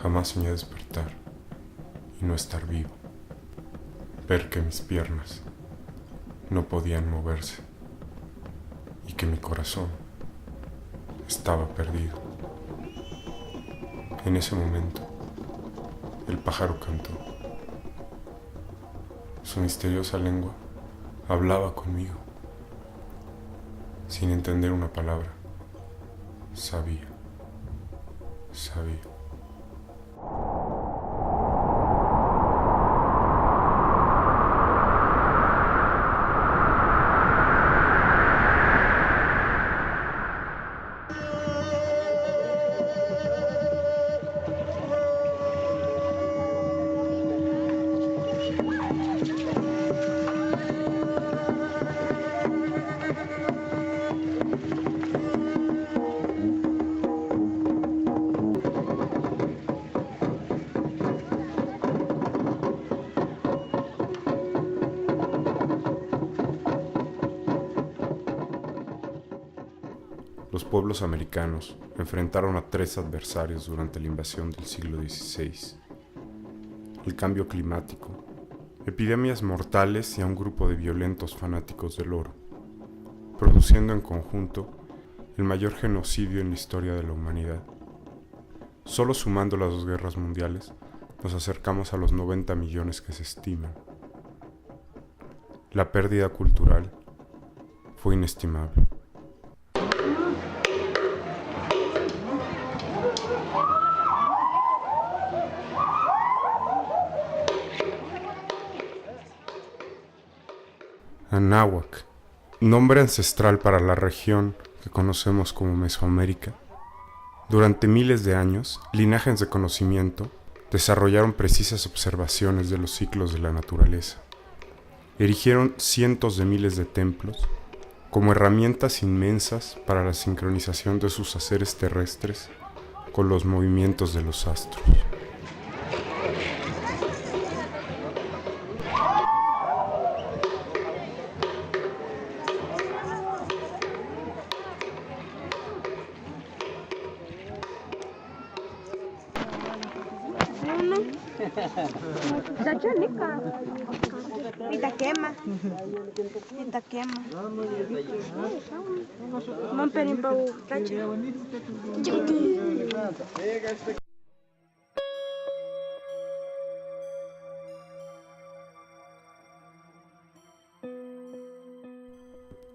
Jamás soñé despertar y no estar vivo, ver que mis piernas no podían moverse y que mi corazón estaba perdido. En ese momento, el pájaro cantó. Su misteriosa lengua hablaba conmigo. Sin entender una palabra, sabía. Los pueblos americanos enfrentaron a 3 adversarios durante la invasión del siglo XVI: el cambio climático, epidemias mortales y a un grupo de violentos fanáticos del oro, produciendo en conjunto el mayor genocidio en la historia de la humanidad. Solo sumando las 2 guerras mundiales, nos acercamos a los 90 millones que se estiman. La pérdida cultural fue inestimable. Anáhuac, nombre ancestral para la región que conocemos como Mesoamérica. Durante miles de años, linajes de conocimiento desarrollaron precisas observaciones de los ciclos de la naturaleza. Erigieron cientos de miles de templos como herramientas inmensas para la sincronización de sus haceres terrestres con los movimientos de los astros. Itaquema. Mamperimpa Tacha.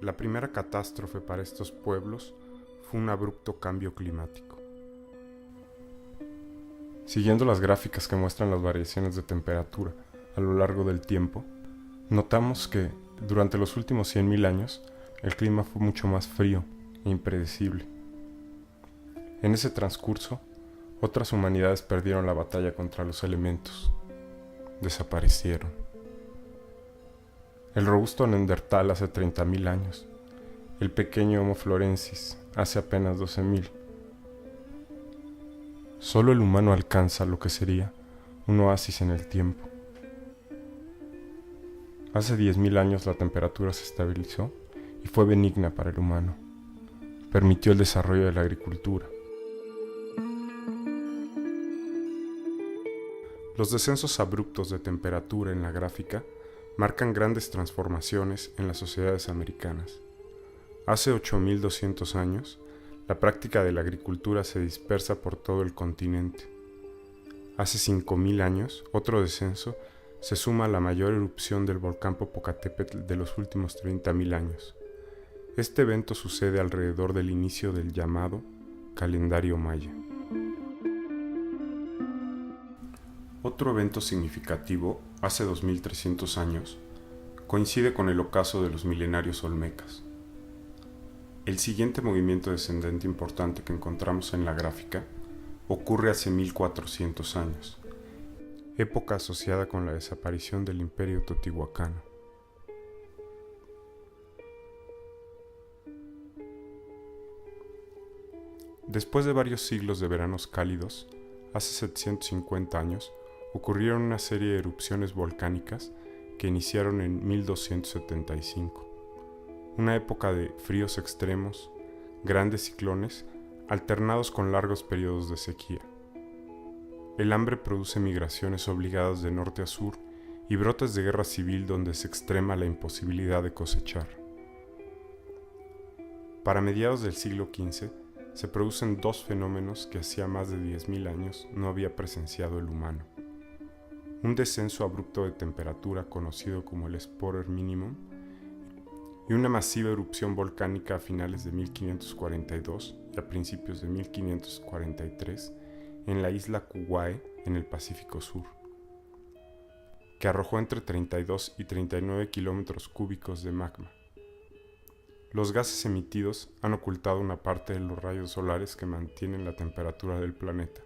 La primera catástrofe para estos pueblos fue un abrupto cambio climático. Siguiendo las gráficas que muestran las variaciones de temperatura a lo largo del tiempo, notamos que durante los últimos 100.000 años el clima fue mucho más frío e impredecible. En ese transcurso, otras humanidades perdieron la batalla contra los elementos. Desaparecieron. El robusto Neandertal hace 30.000 años, el pequeño Homo florensis hace apenas 12.000. Solo el humano alcanza lo que sería un oasis en el tiempo. Hace 10.000 años la temperatura se estabilizó y fue benigna para el humano. Permitió el desarrollo de la agricultura. Los descensos abruptos de temperatura en la gráfica marcan grandes transformaciones en las sociedades americanas. Hace 8.200 años, La práctica de la agricultura se dispersa por todo el continente. Hace 5.000 años, otro descenso se suma a la mayor erupción del volcán Popocatépetl de los últimos 30.000 años. Este evento sucede alrededor del inicio del llamado calendario maya. Otro evento significativo, hace 2300 años, coincide con el ocaso de los milenarios olmecas. El siguiente movimiento descendente importante que encontramos en la gráfica ocurre hace 1400 años, época asociada con la desaparición del Imperio Teotihuacano. Después de varios siglos de veranos cálidos, hace 750 años, ocurrieron una serie de erupciones volcánicas que iniciaron en 1275. Una época de fríos extremos, grandes ciclones, alternados con largos periodos de sequía. El hambre produce migraciones obligadas de norte a sur y brotes de guerra civil donde se extrema la imposibilidad de cosechar. Para mediados del siglo XV, se producen dos fenómenos que hacía más de 10.000 años no había presenciado el humano. Un descenso abrupto de temperatura conocido como el Sporer Minimum y una masiva erupción volcánica a finales de 1542 y a principios de 1543 en la isla Kauai en el Pacífico Sur, que arrojó entre 32 y 39 kilómetros cúbicos de magma. Los gases emitidos han ocultado una parte de los rayos solares que mantienen la temperatura del planeta,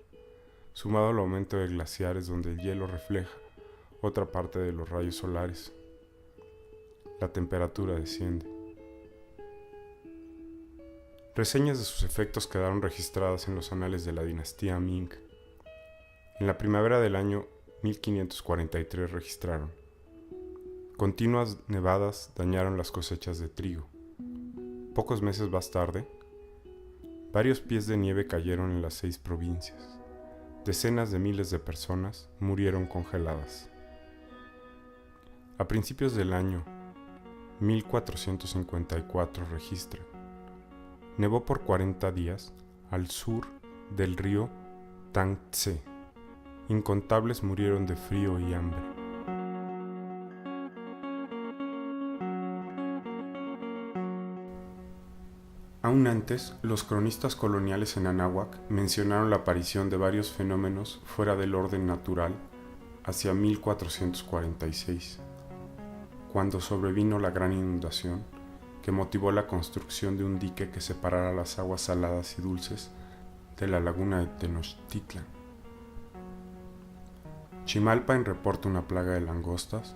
sumado al aumento de glaciares donde el hielo refleja otra parte de los rayos solares. La temperatura desciende. Reseñas de sus efectos quedaron registradas en los anales de la dinastía Ming. En la primavera del año 1543 registraron: continuas nevadas dañaron las cosechas de trigo. Pocos meses más tarde, varios pies de nieve cayeron en las 6 provincias. Decenas de miles de personas murieron congeladas. A principios del año 1454 registra: nevó por 40 días al sur del río Tangtse. Incontables murieron de frío y hambre. Aún antes, los cronistas coloniales en Anáhuac mencionaron la aparición de varios fenómenos fuera del orden natural hacia 1446, cuando sobrevino la gran inundación que motivó la construcción de un dique que separara las aguas saladas y dulces de la laguna de Tenochtitlan. Chimalpa reporta una plaga de langostas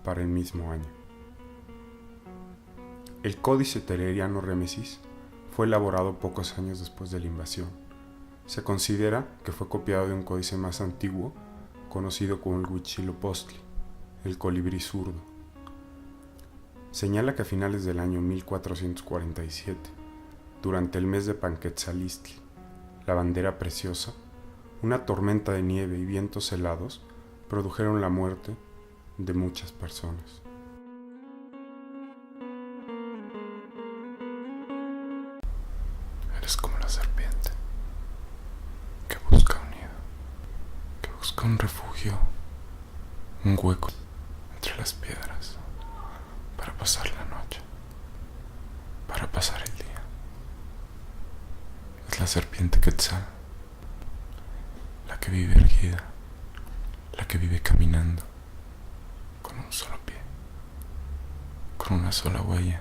para el mismo año. El Códice Tereriano-Remesis fue elaborado pocos años después de la invasión. Se considera que fue copiado de un códice más antiguo, conocido como el Huitzilopochtli, el colibrí zurdo. Señala que a finales del año 1447, durante el mes de Panquetzalistli, la bandera preciosa, una tormenta de nieve y vientos helados produjeron la muerte de muchas personas. Eres como la serpiente que busca un nido, que busca un refugio, un hueco entre las piedras para pasar la noche, para pasar el día. Es la serpiente Quetzal, la que vive erguida, la que vive caminando con un solo pie, con una sola huella,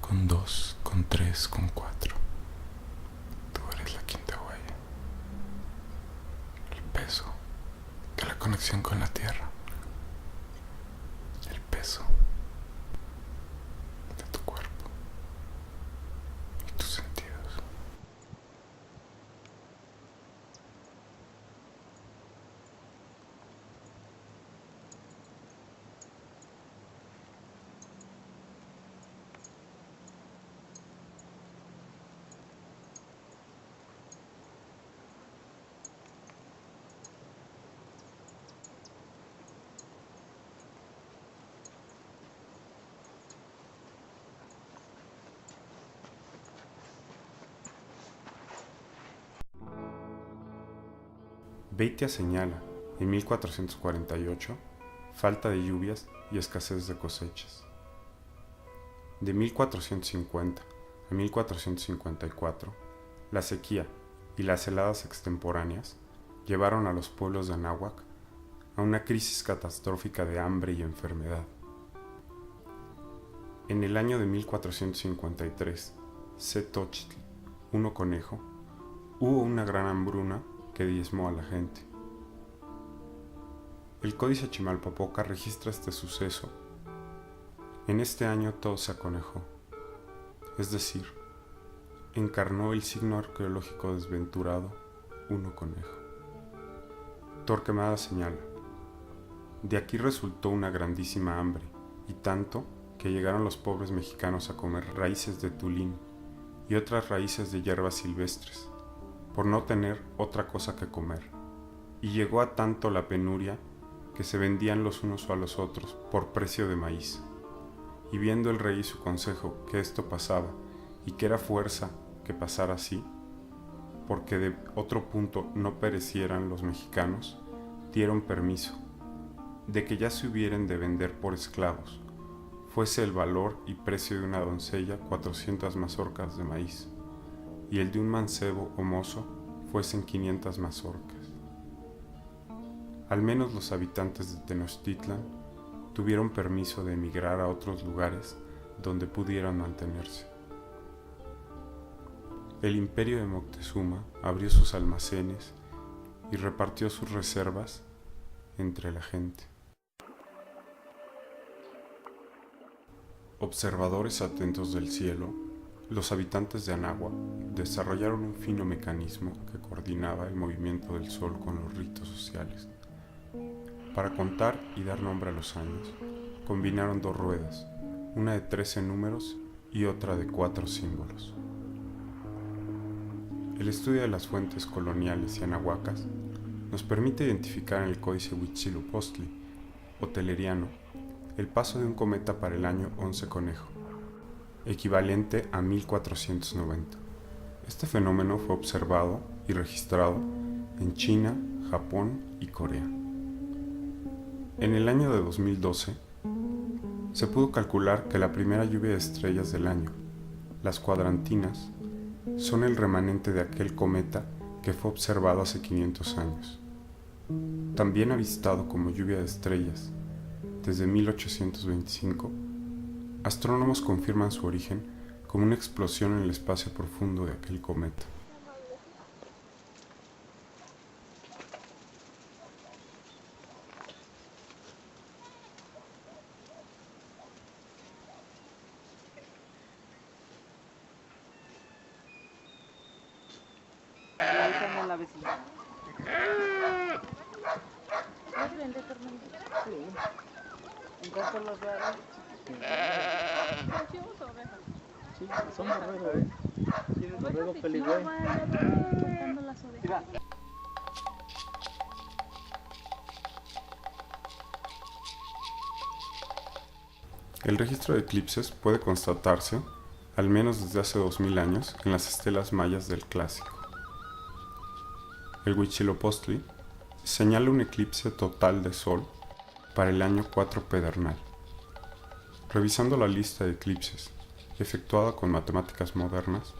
con 2, con 3, con 4. Tú eres la quinta huella. El peso de la conexión con la tierra. El peso de tu cuerpo y tus sentidos. Beitia señala, en 1448, falta de lluvias y escasez de cosechas. De 1450 a 1454, la sequía y las heladas extemporáneas llevaron a los pueblos de Anáhuac a una crisis catastrófica de hambre y enfermedad. En el año de 1453, Cetochtli, Uno Conejo, hubo una gran hambruna que diezmó a la gente. El Códice Chimalpopoca registra este suceso. En este año todo se aconejó, es decir, encarnó el signo arqueológico desventurado Uno Conejo. Torquemada señala, de aquí resultó una grandísima hambre, y tanto que llegaron los pobres mexicanos a comer raíces de tulín y otras raíces de hierbas silvestres, por no tener otra cosa que comer, y llegó a tanto la penuria que se vendían los unos a los otros por precio de maíz. Y viendo el rey y su consejo que esto pasaba, y que era fuerza que pasara así, porque de otro punto no perecieran los mexicanos, dieron permiso de que ya se hubieren de vender por esclavos, fuese el valor y precio de una doncella 400 mazorcas de maíz, y el de un mancebo o mozo fuesen 500 mazorcas. Al menos los habitantes de Tenochtitlan tuvieron permiso de emigrar a otros lugares donde pudieran mantenerse. El imperio de Moctezuma abrió sus almacenes y repartió sus reservas entre la gente. Observadores atentos del cielo, los habitantes de Anáhuac desarrollaron un fino mecanismo que coordinaba el movimiento del sol con los ritos sociales. Para contar y dar nombre a los años, combinaron dos ruedas, una de 13 números y otra de 4 símbolos. El estudio de las fuentes coloniales y anahuacas nos permite identificar en el códice Huitzilopochtli o teleriano el paso de un cometa para el año 11 Conejo, equivalente a 1490. Este fenómeno fue observado y registrado en China, Japón y Corea. En el año de 2012, se pudo calcular que la primera lluvia de estrellas del año, las cuadrantinas, son el remanente de aquel cometa que fue observado hace 500 años. También avistado como lluvia de estrellas desde 1825, astrónomos confirman su origen como una explosión en el espacio profundo de aquel cometa. La vecina. ¿En cuánto los veo? Sí, son borregos, Sí, borrego peligüey. El registro de eclipses puede constatarse, al menos desde hace 2000 años, en las estelas mayas del Clásico. El Huitzilopochtli señala un eclipse total de Sol para el año 4 pedernal. Revisando la lista de eclipses efectuada con matemáticas modernas,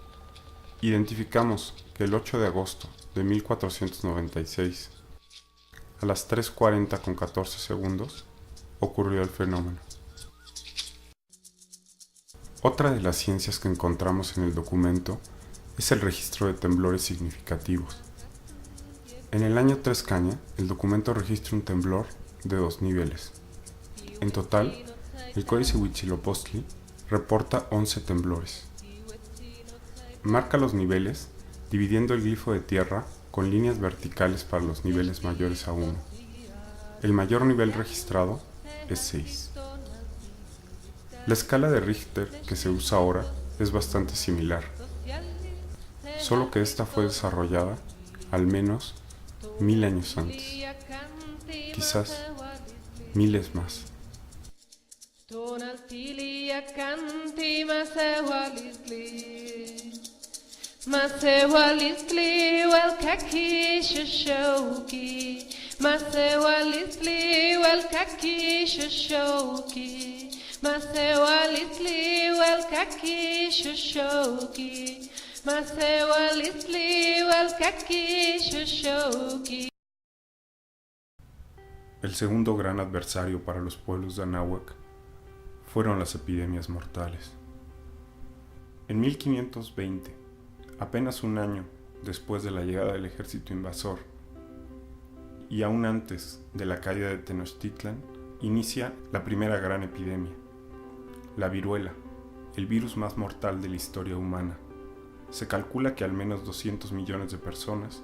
identificamos que el 8 de agosto de 1496, a las 3:40 con 14 segundos, ocurrió el fenómeno. Otra de las ciencias que encontramos en el documento es el registro de temblores significativos. En el año 3 Caña, el documento registra un temblor de 2 niveles. En total, el códice Huitzilopochtli reporta 11 temblores. Marca los niveles dividiendo el glifo de tierra con líneas verticales para los niveles mayores a 1. El mayor nivel registrado es 6. La escala de Richter que se usa ahora es bastante similar, solo que esta fue desarrollada al menos 1000 años antes, quizás miles más. Masewalisli welkaki shoshoki. Masewalisli welkaki shoshoki. Masewalisli welkaki shoshoki. Masewalisli welkaki shoshoki. El segundo gran adversario para los pueblos de Anáhuac fueron las epidemias mortales. En 1520, apenas un año después de la llegada del ejército invasor y aún antes de la caída de Tenochtitlan, inicia la primera gran epidemia, la viruela, el virus más mortal de la historia humana. Se calcula que al menos 200 millones de personas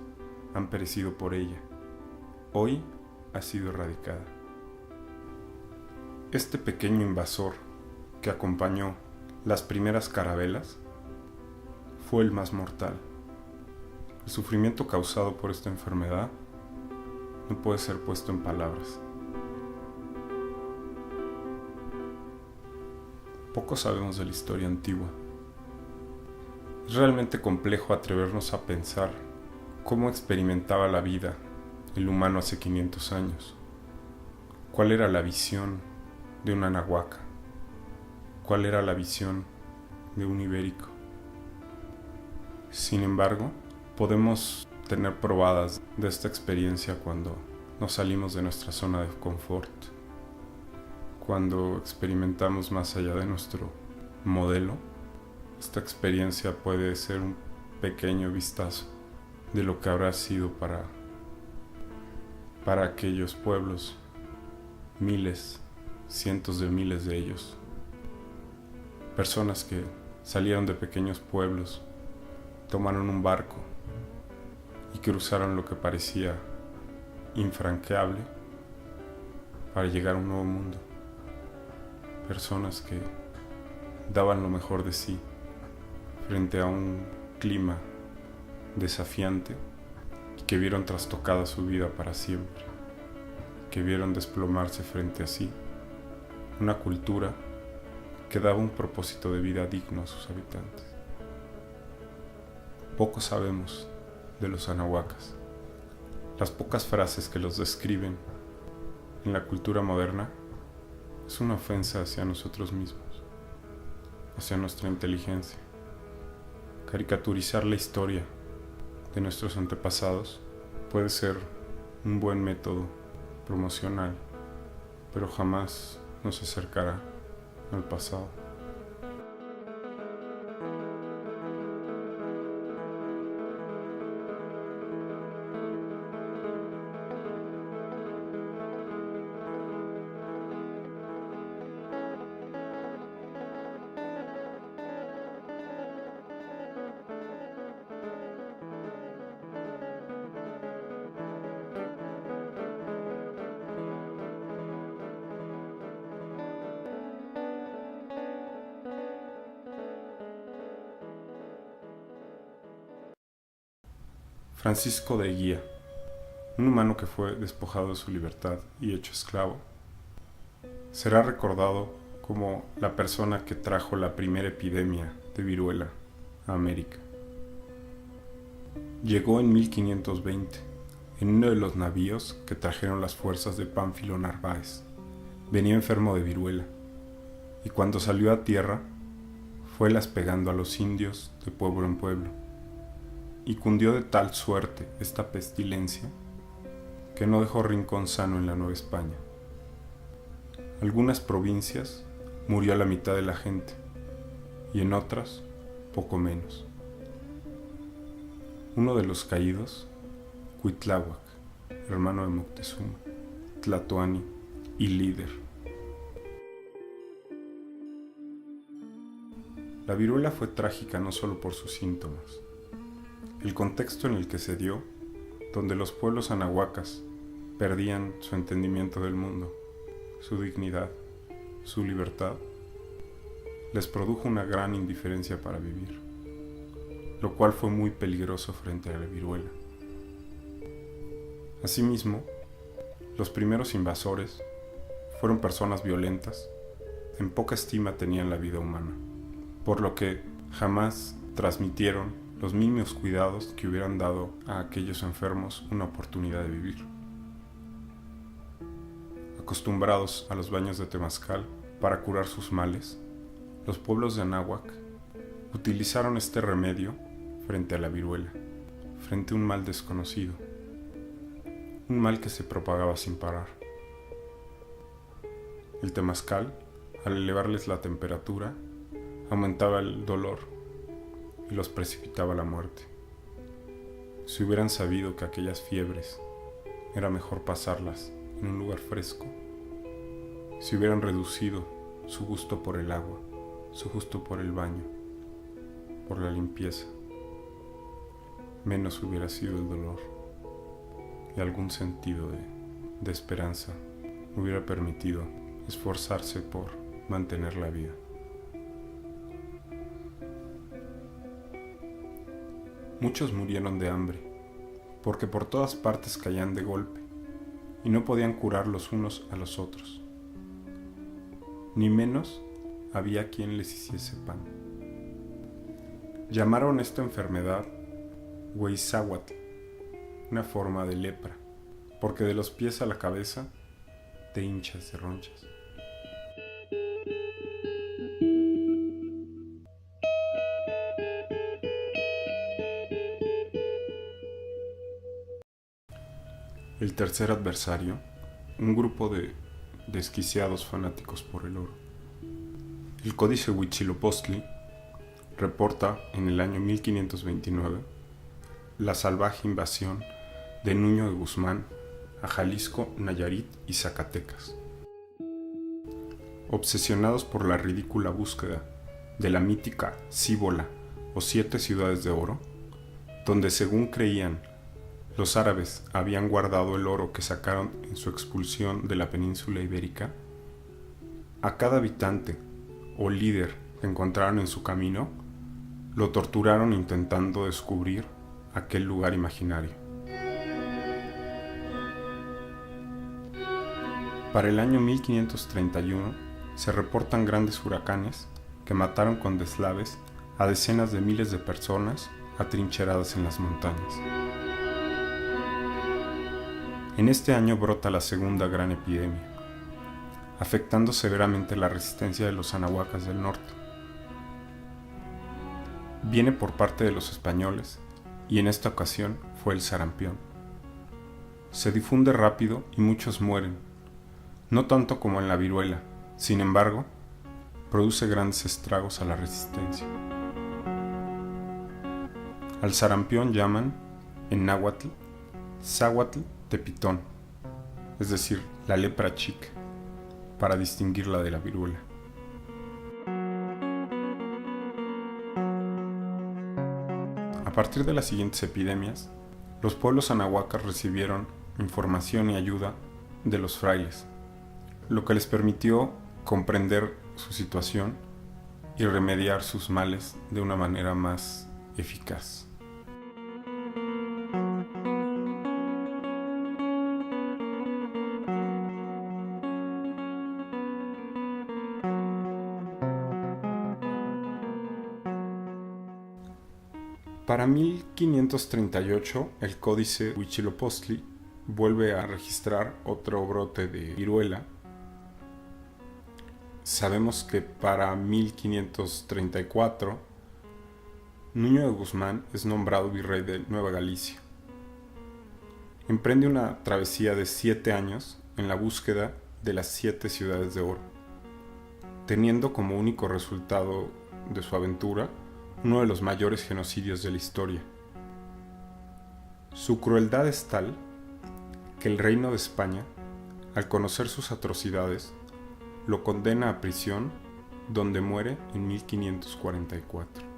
han perecido por ella. Hoy ha sido erradicada. Este pequeño invasor que acompañó las primeras carabelas fue el más mortal. El sufrimiento causado por esta enfermedad no puede ser puesto en palabras. Poco sabemos de la historia antigua. Es realmente complejo atrevernos a pensar cómo experimentaba la vida el humano hace 500 años. ¿Cuál era la visión de un anahuaca? ¿Cuál era la visión de un ibérico? Sin embargo, podemos tener probadas de esta experiencia cuando nos salimos de nuestra zona de confort, cuando experimentamos más allá de nuestro modelo. Esta experiencia puede ser un pequeño vistazo de lo que habrá sido para aquellos pueblos, miles, cientos de miles de ellos, personas que salieron de pequeños pueblos, tomaron un barco y cruzaron lo que parecía infranqueable para llegar a un nuevo mundo. Personas que daban lo mejor de sí frente a un clima desafiante y que vieron trastocada su vida para siempre, que vieron desplomarse frente a sí una cultura que daba un propósito de vida digno a sus habitantes. Poco sabemos de los anahuacas. Las pocas frases que los describen en la cultura moderna es una ofensa hacia nosotros mismos, hacia nuestra inteligencia. Caricaturizar la historia de nuestros antepasados puede ser un buen método promocional, pero jamás nos acercará al pasado. Francisco de Eguía, un humano que fue despojado de su libertad y hecho esclavo, será recordado como la persona que trajo la primera epidemia de viruela a América. Llegó en 1520 en uno de los navíos que trajeron las fuerzas de Pánfilo Narváez. Venía enfermo de viruela y cuando salió a tierra fue pegando a los indios de pueblo en pueblo. Y cundió de tal suerte esta pestilencia que no dejó rincón sano en la Nueva España. Algunas provincias murió la mitad de la gente y en otras poco menos. Uno de los caídos, Cuitláhuac, hermano de Moctezuma, Tlatoani y líder. La viruela fue trágica no solo por sus síntomas. El contexto en el que se dio, donde los pueblos anahuacas perdían su entendimiento del mundo, su dignidad, su libertad, les produjo una gran indiferencia para vivir, lo cual fue muy peligroso frente a la viruela. Asimismo, los primeros invasores fueron personas violentas, en poca estima tenían la vida humana, por lo que jamás transmitieron los mínimos cuidados que hubieran dado a aquellos enfermos una oportunidad de vivir. Acostumbrados a los baños de temazcal para curar sus males, los pueblos de Anáhuac utilizaron este remedio frente a la viruela, frente a un mal desconocido, un mal que se propagaba sin parar. El temazcal, al elevarles la temperatura, aumentaba el dolor y los precipitaba a la muerte. Si hubieran sabido que aquellas fiebres era mejor pasarlas en un lugar fresco, si hubieran reducido su gusto por el agua, su gusto por el baño, por la limpieza, menos hubiera sido el dolor y algún sentido de esperanza hubiera permitido esforzarse por mantener la vida. Muchos murieron de hambre, porque por todas partes caían de golpe y no podían curar los unos a los otros. Ni menos había quien les hiciese pan. Llamaron esta enfermedad Huizáhuatl, una forma de lepra, porque de los pies a la cabeza te hinchas de ronchas. El tercer adversario, un grupo de desquiciados fanáticos por el oro. El Códice Huitzilopochtli reporta en el año 1529 la salvaje invasión de Nuño de Guzmán a Jalisco, Nayarit y Zacatecas. Obsesionados por la ridícula búsqueda de la mítica Cíbola o 7 ciudades de oro, donde según creían los árabes habían guardado el oro que sacaron en su expulsión de la península ibérica, a cada habitante o líder que encontraron en su camino, lo torturaron intentando descubrir aquel lugar imaginario. Para el año 1531 se reportan grandes huracanes que mataron con deslaves a decenas de miles de personas atrincheradas en las montañas. En este año brota la segunda gran epidemia, afectando severamente la resistencia de los anahuacas del norte. Viene por parte de los españoles y en esta ocasión fue el sarampión. Se difunde rápido y muchos mueren, no tanto como en la viruela, sin embargo, produce grandes estragos a la resistencia. Al sarampión llaman, en náhuatl, Záhuatl Tepitón, es decir, la lepra chica, para distinguirla de la viruela. A partir de las siguientes epidemias, los pueblos anahuacas recibieron información y ayuda de los frailes, lo que les permitió comprender su situación y remediar sus males de una manera más eficaz. Para 1538, el Códice Huitzilopochtli vuelve a registrar otro brote de viruela. Sabemos que para 1534, Nuño de Guzmán es nombrado virrey de Nueva Galicia. Emprende una travesía de 7 años en la búsqueda de las 7 ciudades de oro, teniendo como único resultado de su aventura uno de los mayores genocidios de la historia. Su crueldad es tal que el Reino de España, al conocer sus atrocidades, lo condena a prisión, donde muere en 1544.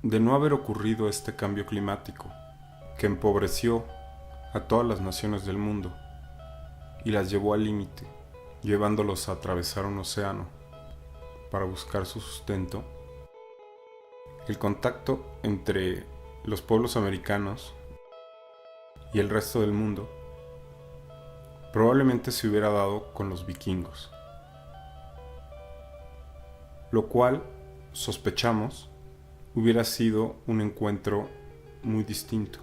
de no haber ocurrido este cambio climático, que empobreció a todas las naciones del mundo y las llevó al límite, llevándolos a atravesar un océano para buscar su sustento, el contacto entre los pueblos americanos y el resto del mundo probablemente se hubiera dado con los vikingos, lo cual sospechamos hubiera sido un encuentro muy distinto.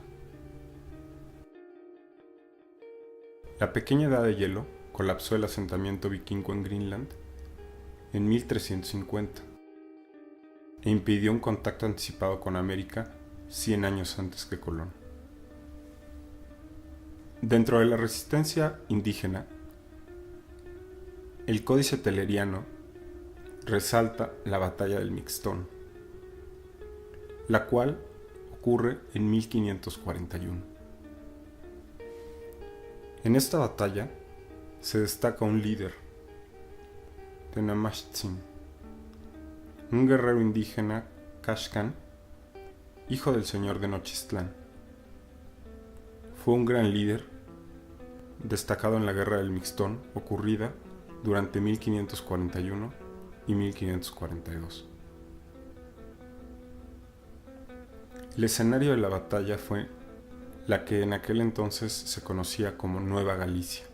La pequeña edad de hielo colapsó el asentamiento vikingo en Greenland en 1350 e impidió un contacto anticipado con América 100 años antes que Colón. Dentro de la resistencia indígena, el Códice Telleriano resalta la batalla del Mixtón, la cual ocurre en 1541. En esta batalla se destaca un líder, Tenamaxtzin, un guerrero indígena Caxcan, hijo del señor de Nochistlán. Fue un gran líder, destacado en la Guerra del Mixtón, ocurrida durante 1541 y 1542. El escenario de la batalla fue la que en aquel entonces se conocía como Nueva Galicia,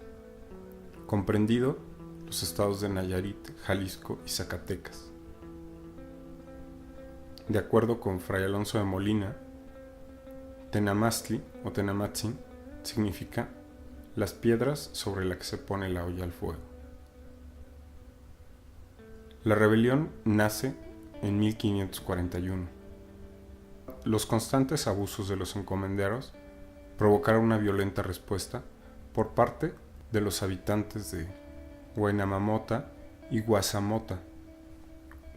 comprendido los estados de Nayarit, Jalisco y Zacatecas. De acuerdo con Fray Alonso de Molina, Tenamastli o Tenamatzin significa las piedras sobre las que se pone la olla al fuego. La rebelión nace en 1541. Los constantes abusos de los encomenderos provocaron una violenta respuesta por parte de los habitantes de Huaynamamota y Guasamota,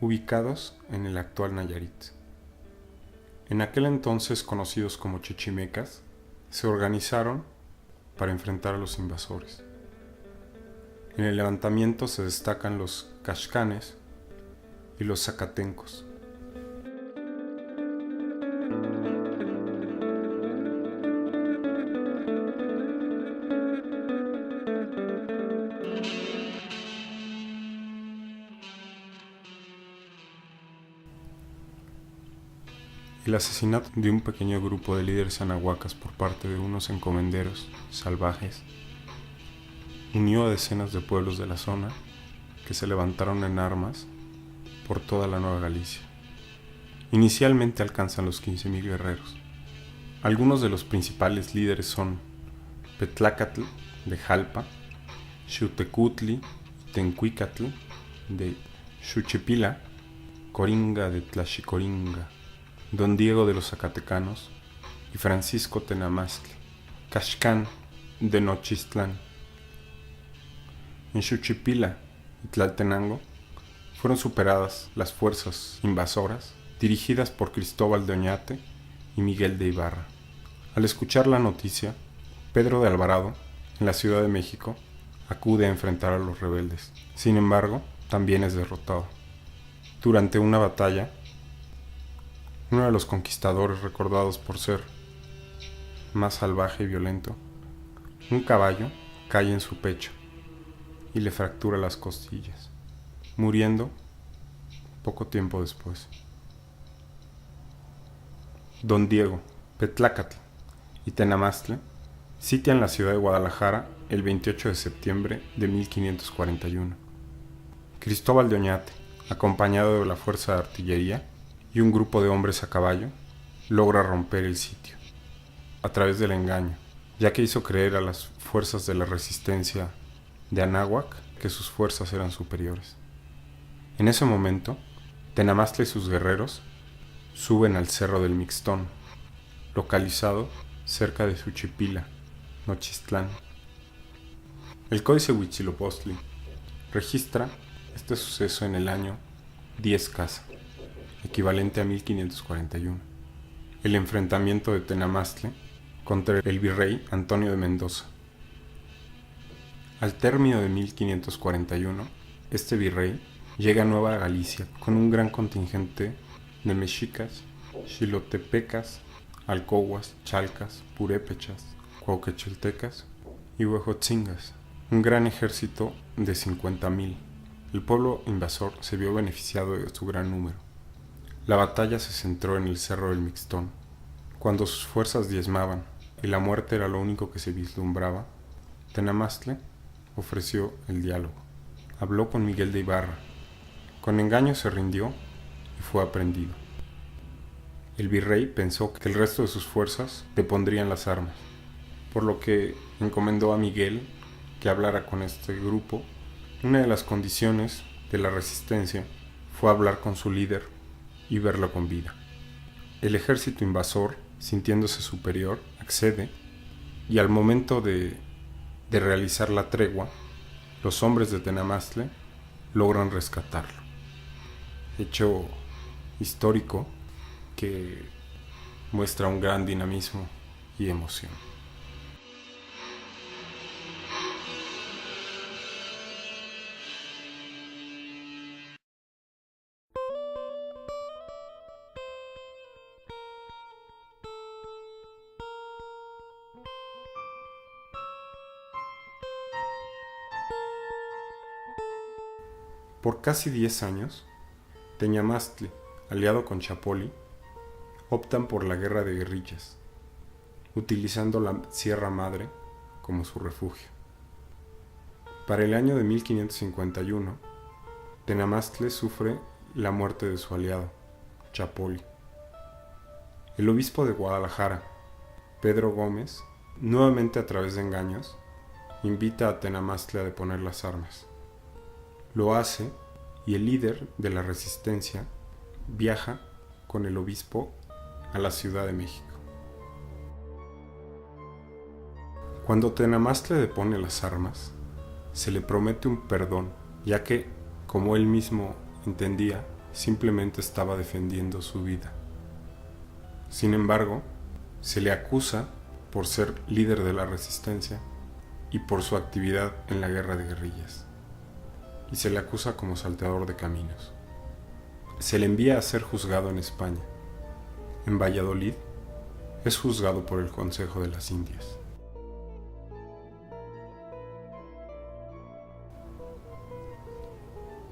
ubicados en el actual Nayarit. En aquel entonces conocidos como chichimecas, se organizaron para enfrentar a los invasores. En el levantamiento se destacan los caxcanes y los zacatencos. El asesinato de un pequeño grupo de líderes anahuacas por parte de unos encomenderos salvajes unió a decenas de pueblos de la zona que se levantaron en armas por toda la Nueva Galicia. Inicialmente alcanzan los 15,000 guerreros. Algunos de los principales líderes son Petlacatl de Jalpa, Xiutecutli y Tencuicatl de Xuchipila, Coringa de Tlaxicoringa, Don Diego de los Zacatecanos y Francisco Tenamastli, Caxcan de Nochistlán. En Xuchipila y Tlaltenango fueron superadas las fuerzas invasoras dirigidas por Cristóbal de Oñate y Miguel de Ibarra. Al escuchar la noticia, Pedro de Alvarado, en la Ciudad de México, acude a enfrentar a los rebeldes. Sin embargo, también es derrotado. Durante una batalla, uno de los conquistadores recordados por ser más salvaje y violento, un caballo cae en su pecho y le fractura las costillas, muriendo poco tiempo después. Don Diego, Petlacatl y Tenamastle sitian la ciudad de Guadalajara el 28 de septiembre de 1541. Cristóbal de Oñate, acompañado de la fuerza de artillería y un grupo de hombres a caballo, logra romper el sitio a través del engaño, ya que hizo creer a las fuerzas de la resistencia de Anáhuac que sus fuerzas eran superiores. En ese momento, Tenamastle y sus guerreros suben al Cerro del Mixtón, localizado cerca de Xuchipila, Nochistlán. El Códice Huitzilopochtli registra este suceso en el año 10 Casa, equivalente a 1541, el enfrentamiento de Tenamastle contra el virrey Antonio de Mendoza. Al término de 1541, este virrey llega a Nueva Galicia con un gran contingente de mexicas xilotepecas, alcohuas, chalcas, purépechas, cuauquecheltecas y huejotzingas, un gran ejército de 50,000. El pueblo invasor se vio beneficiado de su gran número. La batalla se centró en el Cerro del Mixtón. Cuando sus fuerzas diezmaban y la muerte era lo único que se vislumbraba, Tenamastle ofreció el diálogo. Habló con Miguel de Ibarra. Con engaño se rindió y fue aprehendido. El virrey pensó que el resto de sus fuerzas le pondrían las armas, por lo que encomendó a Miguel que hablara con este grupo. Una de las condiciones de la resistencia fue hablar con su líder y verlo con vida. El ejército invasor, sintiéndose superior, accede y al momento de realizar la tregua, los hombres de Tenamastle logran rescatarlo. Hecho histórico que muestra un gran dinamismo y emoción. Por casi 10 años, Tenamastle, aliado con Chapoli, optan por la guerra de guerrillas, utilizando la Sierra Madre como su refugio. Para el año de 1551, Tenamastle sufre la muerte de su aliado, Chapoli. El obispo de Guadalajara, Pedro Gómez, nuevamente a través de engaños, invita a Tenamastle a deponer las armas. Lo hace y el líder de la resistencia viaja con el obispo a la Ciudad de México. Cuando Tenamastle depone las armas, se le promete un perdón, ya que, como él mismo entendía, simplemente estaba defendiendo su vida. Sin embargo, se le acusa por ser líder de la resistencia y por su actividad en la guerra de guerrillas, y se le acusa como salteador de caminos. Se le envía a ser juzgado en España. En Valladolid es juzgado por el Consejo de las Indias.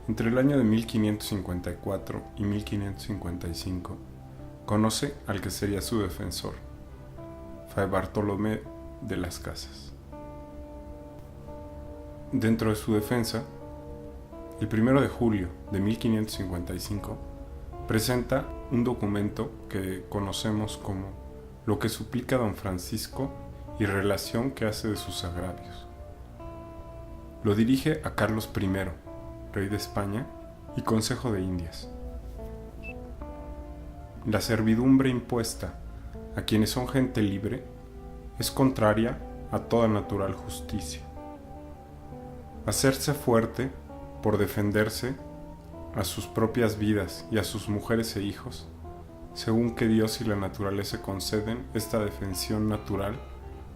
Entre el año de 1554 y 1555 conoce al que sería su defensor, Fray Bartolomé de las Casas. Dentro de su defensa, el 1 de julio de 1555 presenta un documento que conocemos como Lo que suplica don Francisco y relación que hace de sus agravios. Lo dirige a Carlos I, rey de España y Consejo de Indias. La servidumbre impuesta a quienes son gente libre es contraria a toda natural justicia. Hacerse fuerte por defenderse a sus propias vidas y a sus mujeres e hijos, según que Dios y la naturaleza conceden esta defensión natural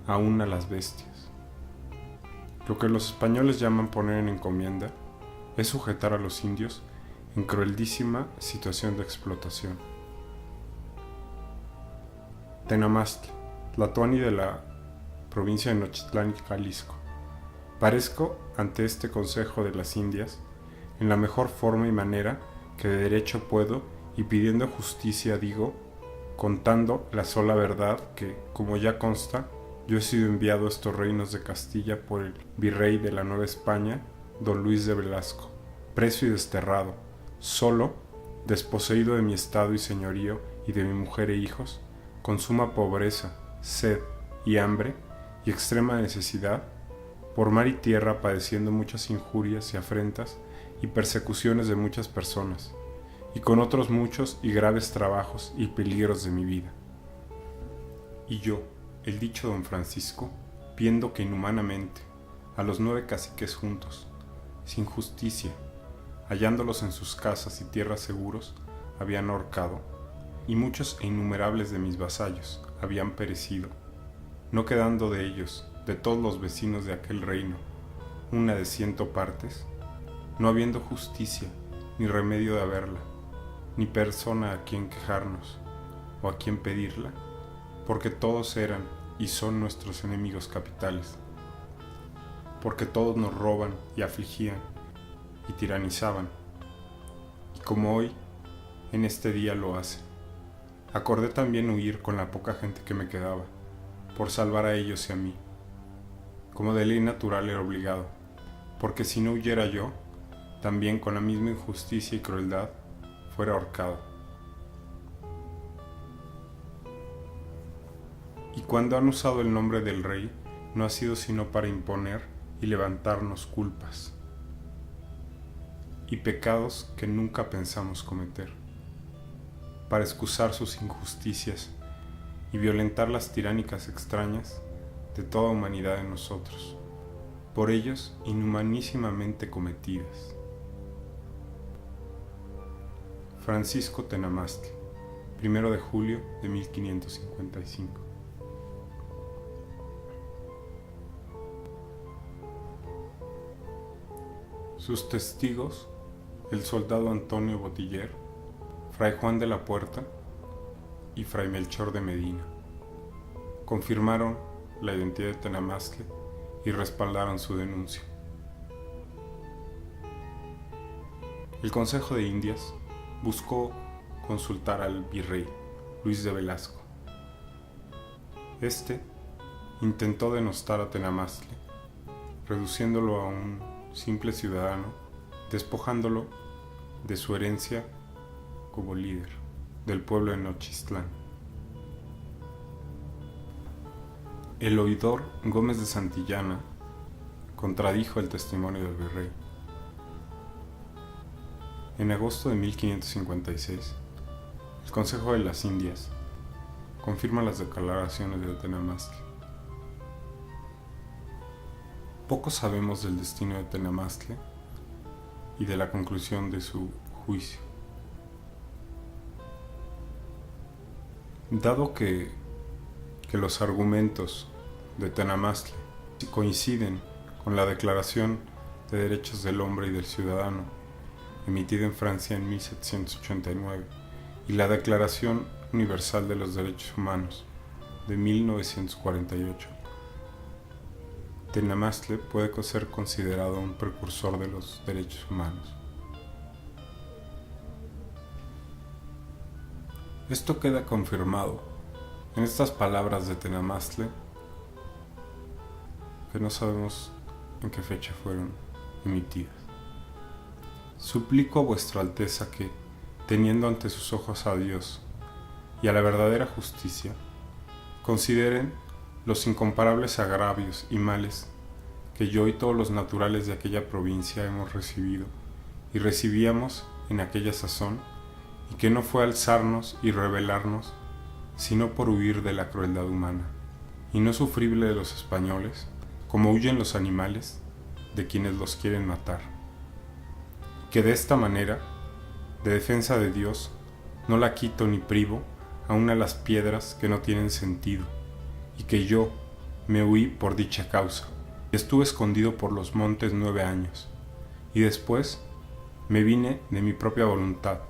aún a las bestias. Lo que los españoles llaman poner en encomienda es sujetar a los indios en crueldísima situación de explotación. Tenamastle, Tlatoani de la provincia de Nochitlán, Jalisco. Parezco ante este Consejo de las Indias en la mejor forma y manera que de derecho puedo, y pidiendo justicia digo, contando la sola verdad que, como ya consta, yo he sido enviado a estos reinos de Castilla por el virrey de la Nueva España, don Luis de Velasco, preso y desterrado, solo, desposeído de mi estado y señorío y de mi mujer e hijos, con suma pobreza, sed y hambre y extrema necesidad, por mar y tierra padeciendo muchas injurias y afrentas y persecuciones de muchas personas, y con otros muchos y graves trabajos y peligros de mi vida. Y yo, el dicho don Francisco, viendo que inhumanamente a los 9 caciques juntos, sin justicia, hallándolos en sus casas y tierras seguros, habían ahorcado, y muchos e innumerables de mis vasallos habían perecido, no quedando de ellos, de todos los vecinos de aquel reino, una de 100 partes, no habiendo justicia, ni remedio de haberla, ni persona a quien quejarnos, o a quién pedirla, porque todos eran y son nuestros enemigos capitales, porque todos nos roban y afligían y tiranizaban, y como hoy, en este día lo hacen. Acordé también huir con la poca gente que me quedaba, por salvar a ellos y a mí, como de ley natural era obligado, porque si no huyera yo, también con la misma injusticia y crueldad fuera ahorcado. Y cuando han usado el nombre del rey, no ha sido sino para imponer y levantarnos culpas y pecados que nunca pensamos cometer, para excusar sus injusticias y violentar las tiránicas extrañas de toda humanidad en nosotros, por ellos inhumanísimamente cometidas. Francisco Tenamastl, 1 de julio de 1555. Sus testigos, el soldado Antonio Botiller, Fray Juan de la Puerta y Fray Melchor de Medina, confirmaron la identidad de Tenamastl y respaldaron su denuncia. El Consejo de Indias buscó consultar al virrey Luis de Velasco. Este intentó denostar a Tenamastl, reduciéndolo a un simple ciudadano, despojándolo de su herencia como líder del pueblo de Nochistlán. El oidor Gómez de Santillana contradijo el testimonio del virrey. En agosto de 1556, el Consejo de las Indias confirma las declaraciones de Tenamastl. Poco sabemos del destino de Tenamastl y de la conclusión de su juicio. Dado que los argumentos de Tenamastl coinciden con la Declaración de Derechos del Hombre y del Ciudadano, emitida en Francia en 1789, y la Declaración Universal de los Derechos Humanos de 1948, Tenamastl puede ser considerado un precursor de los derechos humanos. Esto queda confirmado en estas palabras de Tenamastl, que no sabemos en qué fecha fueron emitidas. Suplico a vuestra Alteza que, teniendo ante sus ojos a Dios y a la verdadera justicia, consideren los incomparables agravios y males que yo y todos los naturales de aquella provincia hemos recibido y recibíamos en aquella sazón, y que no fue alzarnos y rebelarnos, sino por huir de la crueldad humana, y no sufrible de los españoles, como huyen los animales de quienes los quieren matar. Que de esta manera, de defensa de Dios, no la quito ni privo aún a las piedras que no tienen sentido, y que yo me huí por dicha causa, y estuve escondido por los montes 9 años, y después me vine de mi propia voluntad,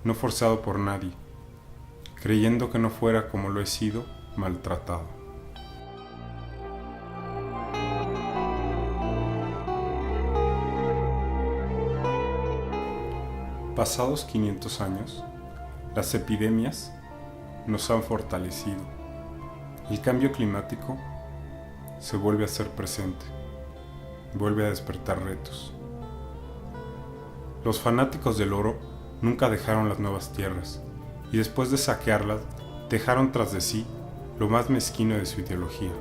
no forzado por nadie, creyendo que no fuera como lo he sido, maltratado. Pasados 500 años, las epidemias nos han fortalecido. El cambio climático se vuelve a hacer presente, vuelve a despertar retos. Los fanáticos del oro nunca dejaron las nuevas tierras, y después de saquearlas, dejaron tras de sí lo más mezquino de su ideología.